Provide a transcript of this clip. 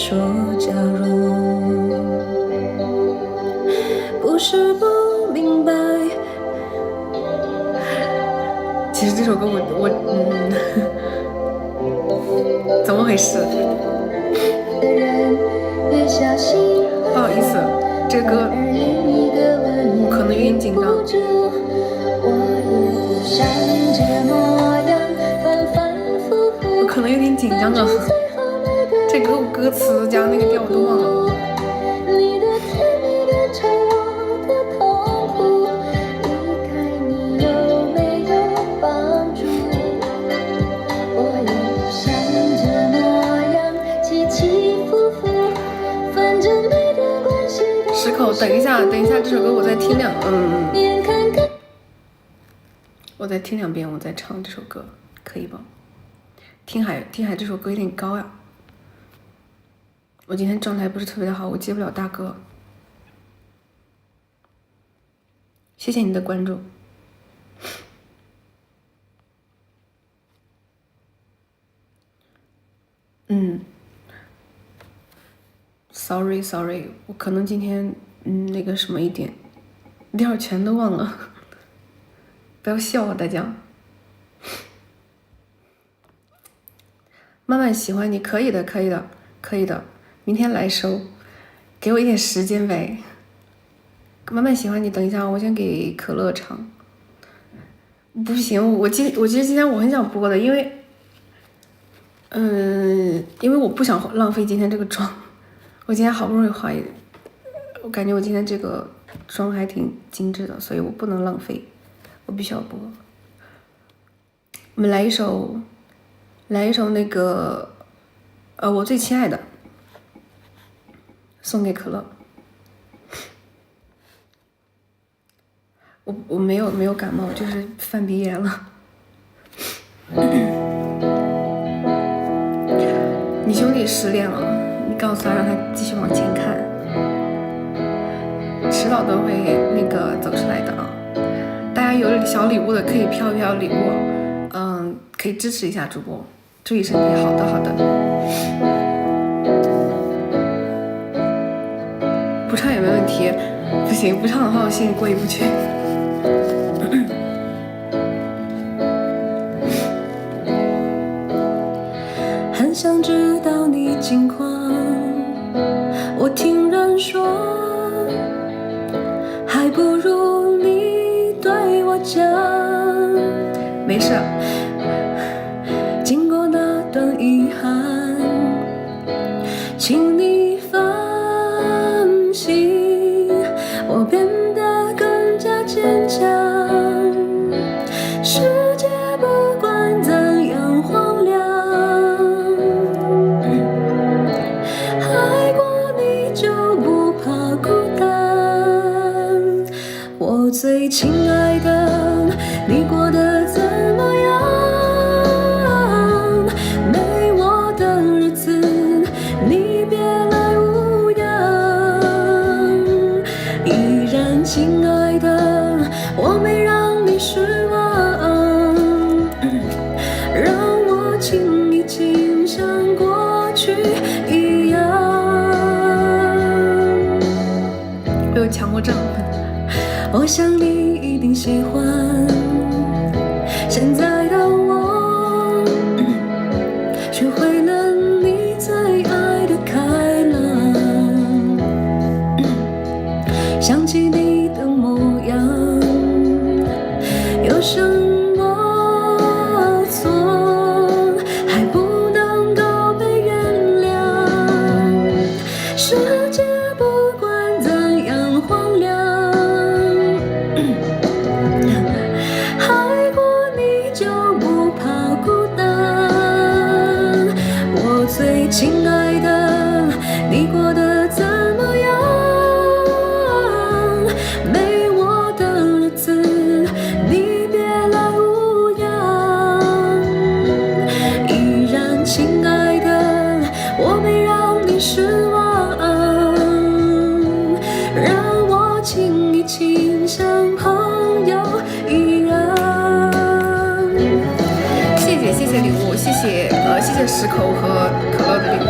说假如，不是不明白。其实这首歌怎么回事？不好意思，这个歌可能有点紧张。我可能有点紧张啊，这歌词加那个调我都忘了。石口，等一下，这首歌我再听我再听2遍，我再唱这首歌，可以吧？听海这首歌有点高呀，我今天状态不是特别的好，我接不了大歌。谢谢你的关注。sorry， 我可能今天那个什么一点，调全都忘了，不要笑啊大家。慢慢喜欢你，可以的，明天来收，给我一点时间呗。慢慢喜欢你，等一下，我先给可乐唱。不行，我其实今天我很想播的，因为我不想浪费今天这个妆。我今天好不容易化一，我感觉我今天这个妆还挺精致的，所以我不能浪费，我必须要播。我们来一首那个我最亲爱的，送给可乐。我没有感冒，就是犯鼻炎了。你兄弟失恋了，你告诉他让他继续往前看，迟早都会那个走出来的啊！大家有小礼物的可以飘一飘礼物，可以支持一下主播，注意身体。好的，不唱也没问题。不行，不唱的话我心里过意不去。很想知道你近况，我听人说，还不如你对我讲。没事。经过那段遗憾，请你放心，我变得更加坚强。世界不管怎样荒凉，爱过你就不怕孤单。我最亲爱的，你过得怎么样？没我的日子，你别来无恙。依然亲爱的，我没让你失望，让我亲一亲，像过去一样。我有强迫症。我想你一定喜欢现在的我，学会了你最爱的开朗。想起你的模样，有什么错还不能够被原谅？世界不管怎样荒凉，爱过你就不怕孤单。我最亲爱的，你过得怎么样？没我的日子，你别来无恙。依然亲爱的，我没让你失望，让我亲一亲，像朋友一样。谢谢礼物，谢谢石口和可乐的礼物。